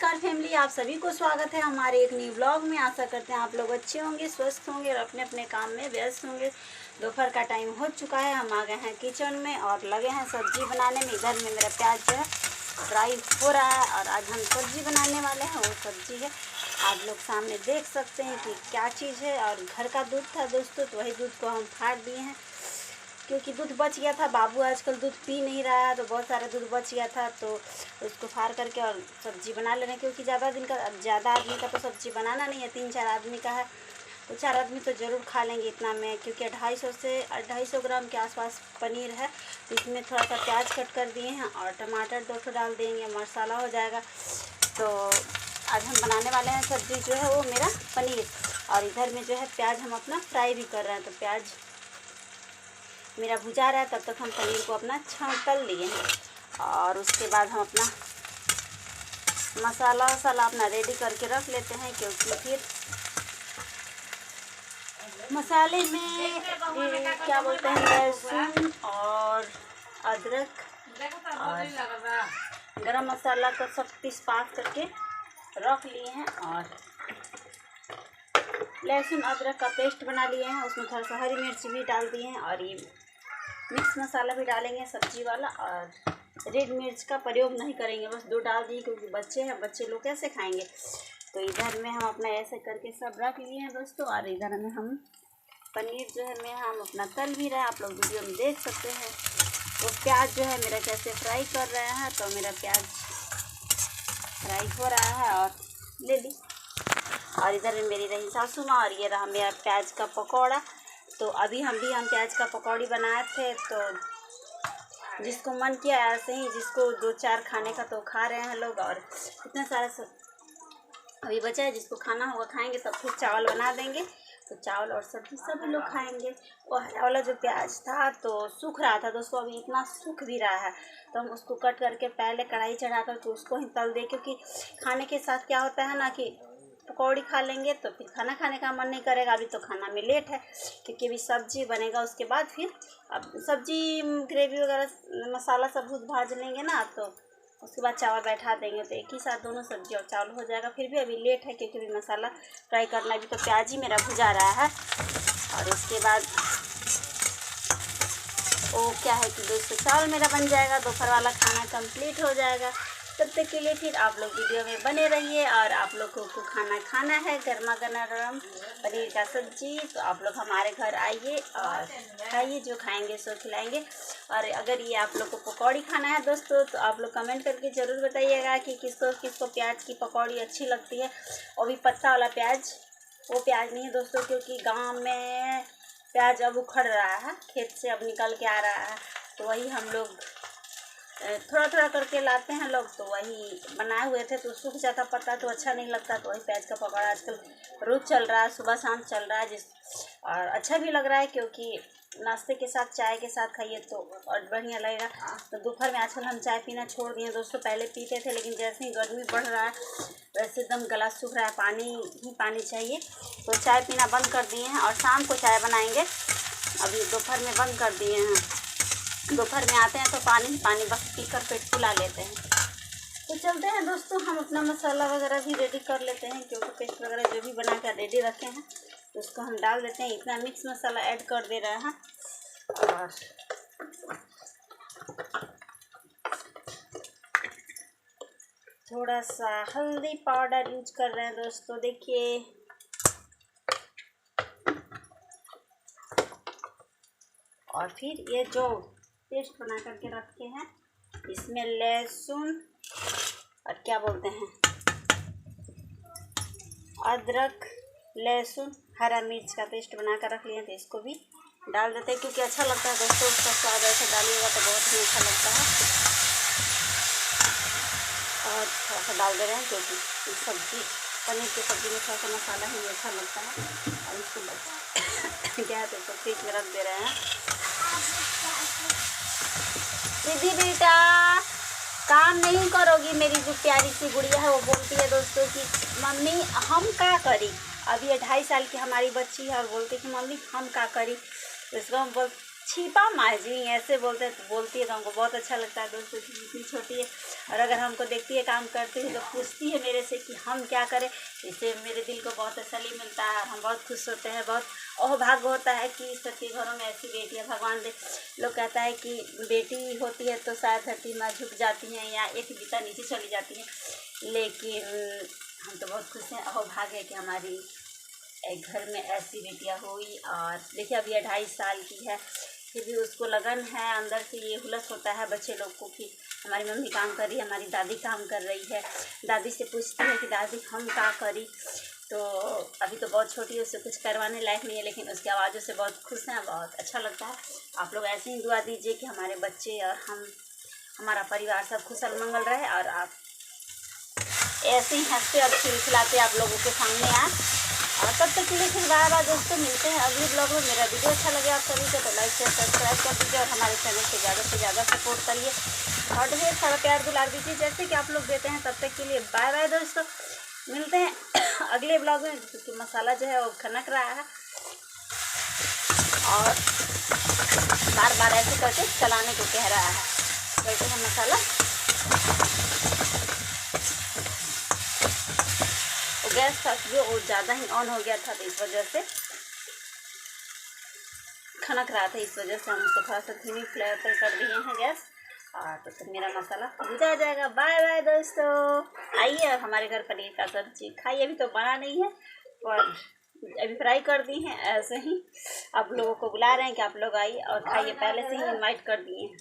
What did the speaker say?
नमस्कार फैमिली, आप सभी को स्वागत है हमारे एक न्यू ब्लॉग में। आशा करते हैं आप लोग अच्छे होंगे, स्वस्थ होंगे और अपने अपने काम में व्यस्त होंगे। दोपहर का टाइम हो चुका है, हम आ गए हैं किचन में और लगे हैं सब्जी बनाने में। इधर में मेरा प्याज जो है फ्राई हो रहा है और आज हम सब्जी बनाने वाले हैं। वो सब्जी है, आप लोग सामने देख सकते हैं कि क्या चीज़ है। और घर का दूध था दोस्तों, तो वही दूध को हम फाड़ दिए हैं क्योंकि दूध बच गया था। बाबू आजकल दूध पी नहीं रहा है, तो बहुत सारा दूध बच गया था, तो उसको फाड़ करके और सब्जी बना लेना। क्योंकि ज़्यादा आदमी का तो सब्जी बनाना नहीं है, 3-4 आदमी का है, तो 4 आदमी तो ज़रूर खा लेंगे इतना में। क्योंकि 250 से 250 ग्राम के आसपास पनीर है, तो इसमें थोड़ा सा प्याज कट कर दिए हैं और टमाटर 2 डाल देंगे, मसाला हो जाएगा। तो आज हम बनाने वाले हैं सब्जी जो है वो मेरा पनीर। और इधर में जो है प्याज हम अपना फ्राई भी कर रहे हैं, तो प्याज मेरा भुजा रहा है, तब तक हम पनीर को अपना तल लिए हैं। और उसके बाद हम अपना मसाला अपना रेडी करके रख लेते हैं, क्योंकि फिर मसाले में क्या बोलते हैं, लहसुन और अदरक और गरम मसाला को सब पीस पास करके रख लिए हैं। और लहसुन अदरक का पेस्ट बना लिए हैं, उसमें थोड़ा सा हरी मिर्च भी डाल दिए हैं। और ये मिक्स मसाला भी डालेंगे सब्जी वाला, और रेड मिर्च का प्रयोग नहीं करेंगे, बस 2 डाल दिए क्योंकि बच्चे हैं, बच्चे लोग कैसे खाएंगे। तो इधर में हम अपना ऐसे करके सब रख लिए हैं दोस्तों। और इधर में हम पनीर जो है मैं हम अपना तल भी रहे हैं, आप लोग वीडियो में देख सकते हैं। वो प्याज जो है मेरा कैसे फ्राई कर रहे हैं, तो मेरा प्याज फ्राई हो रहा है और ले ली। और इधर में मेरी रही सासू माँ, और ये रहा मेरा प्याज का पकौड़ा। तो अभी हम प्याज का पकौड़ी बनाए थे, तो जिसको मन किया ऐसे ही, जिसको 2-4 खाने का तो खा रहे हैं लोग। और इतना सारा अभी बचा है, जिसको खाना होगा खाएंगे, तब फिर चावल बना देंगे, तो चावल और सब्जी सभी लोग खाएंगे। और वाला जो प्याज था तो सूख रहा था दोस्तों, अभी इतना सूख भी रहा है, तो हम उसको कट करके पहले कढ़ाई चढ़ा कर तो उसको ही तल दे। क्योंकि खाने के साथ क्या होता है ना कि पकौड़ी खा लेंगे तो फिर खाना खाने का मन नहीं करेगा। अभी तो खाना में लेट है, क्योंकि अभी सब्जी बनेगा, उसके बाद फिर अब सब्जी ग्रेवी वगैरह मसाला सब कुछ भाज लेंगे ना, तो उसके बाद चावल बैठा देंगे, तो एक ही साथ दोनों सब्जी और चावल हो जाएगा। फिर भी अभी लेट है, क्योंकि अभी मसाला फ्राई करना, अभी तो प्याज ही मेरा भुजा रहा है। और उसके बाद वो क्या है कि दोस्तों चावल मेरा बन जाएगा, दोपहर वाला खाना कंप्लीट हो जाएगा। तब तक के लिए फिर आप लोग वीडियो में बने रहिए। और आप लोगों को खाना है गर्मा गर्म पनीर का सब्जी, तो आप लोग हमारे घर आइए और खाइए, जो खाएंगे सो खिलाएंगे। और अगर ये आप लोग को पकौड़ी खाना है दोस्तों, तो आप लोग कमेंट करके ज़रूर बताइएगा कि किसको प्याज की पकौड़ी अच्छी लगती है। और भी पत्ता वाला प्याज, वो प्याज नहीं है दोस्तों, क्योंकि गाँव में प्याज अब उखड़ रहा है, खेत से अब निकल के आ रहा है, तो वही हम लोग थोड़ा करके लाते हैं लोग, तो वही बनाए हुए थे। तो सूख जाता पत्ता तो अच्छा नहीं लगता, तो वही प्याज का पकौड़ा आजकल रोज़ चल रहा है, सुबह शाम चल रहा है, और अच्छा भी लग रहा है, क्योंकि नाश्ते के साथ चाय के साथ खाइए तो और बढ़िया लगेगा। तो दोपहर में आजकल हम चाय पीना छोड़ दिए दोस्तों, पहले पीते थे, लेकिन जैसे ही गर्मी बढ़ रहा है वैसे एकदम गला सूख रहा है, पानी ही पानी चाहिए, तो चाय पीना बंद कर दिए हैं। और शाम को चाय बनाएंगे, अभी दोपहर में बंद कर दिए हैं। दोपहर में आते हैं तो पानी बस पीकर पेट फुला लेते हैं। तो चलते हैं दोस्तों, हम अपना मसाला वगैरह भी रेडी कर लेते हैं, क्योंकि पेस्ट वगैरह जो भी बना कर रेडी रखे हैं तो उसको हम डाल देते हैं। इतना मिक्स मसाला ऐड कर दे रहे हैं, और थोड़ा सा हल्दी पाउडर यूज कर रहे हैं दोस्तों, देखिए। और फिर ये जो पेस्ट बना करके रखे हैं, इसमें लहसुन और क्या बोलते हैं, अदरक, लहसुन, हरा मिर्च का पेस्ट बना कर रख लिए, तो इसको भी डाल देते हैं, क्योंकि अच्छा लगता है दोस्तों, उसका स्वाद ऐसे डालिएगा तो बहुत ही अच्छा लगता है। और थोड़ा सा डाल दे रहे हैं, क्योंकि सब्जी पनीर की सब्ज़ी में थोड़ा सा मसाला ही अच्छा लगता है। और इसको क्या है तो इसको फ्रिज में रख दे रहे हैं। दीदी बेटा काम नहीं करोगी, मेरी जो प्यारी सी गुड़िया है वो बोलती है दोस्तों कि मम्मी हम क्या करी। अभी ये 2.5 साल की हमारी बच्ची है और बोलती है कि मम्मी हम क्या करी। तो इसको हम छिपा माजी ऐसे बोलते हैं, तो बोलती है तो हमको बहुत अच्छा लगता है दोस्तों कि इतनी छोटी है और अगर हमको देखती है काम करती है तो पूछती है मेरे से कि हम क्या करें। इससे मेरे दिल को बहुत तसल्ली मिलता है, हम बहुत खुश होते हैं, बहुत अहोभाग्य होता है कि सबके घरों में ऐसी बेटियाँ भगवान दे। लोग कहता है कि बेटी होती है तो शायद धरती माँ झुक जाती हैं या एक बिता नीचे चली जाती हैं, लेकिन हम तो बहुत खुश हैं, अहोभाग्य है कि हमारी एक घर में ऐसी बेटियाँ हुई। और देखिए अभी 2.5 साल की है, फिर भी उसको लगन है, अंदर से ये हुलस होता है बच्चे लोग को कि हमारी मम्मी काम कर रही है, हमारी दादी काम कर रही है। दादी से पूछती है कि दादी हम क्या करी, तो अभी तो बहुत छोटी है, उससे कुछ करवाने लायक नहीं है, लेकिन उसकी आवाज़ों से बहुत खुश हैं, बहुत अच्छा लगता है। आप लोग ऐसे ही दुआ दीजिए कि हमारे बच्चे और हमारा परिवार सब खुशल मंगल रहे और आप ऐसे ही हंसते और खिलखिलाते आप लोगों के सामने आए। और तब तक के लिए फिर बार बार दोस्तों मिलते हैं अगले ब्लॉग में। मेरा वीडियो अच्छा लगे आप सभी को तो लाइक शेयर सब्सक्राइब कर दीजिए और हमारे चैनल को ज़्यादा से ज़्यादा सपोर्ट करिए और ढेर सारा प्यार दुलार दीजिए जैसे कि आप लोग देते हैं। तब तक के लिए बाय बाय दोस्तों, मिलते हैं अगले ब्लॉग में, क्योंकि मसाला जो है वो खनक रहा है और बार बार ऐसे करके चलाने को कह रहा है। करते हैं मसाला, गैस था जो वो ज़्यादा ही ऑन हो गया था तो इस वजह से खनक रहा था, इस वजह से हम उसको थोड़ा सा धीमी फ्लेम पर कर दिए हैं गैस। और तो मेरा मसाला भुजा जाएगा। बाय बाय दोस्तों, आइए और हमारे घर पनीर का सब्जी खाइए। अभी तो बना नहीं है पर अभी फ्राई कर दी हैं, ऐसे ही आप लोगों को बुला रहे हैं कि आप लोग आइए और खाइए, पहले से ही इनवाइट कर दिए हैं।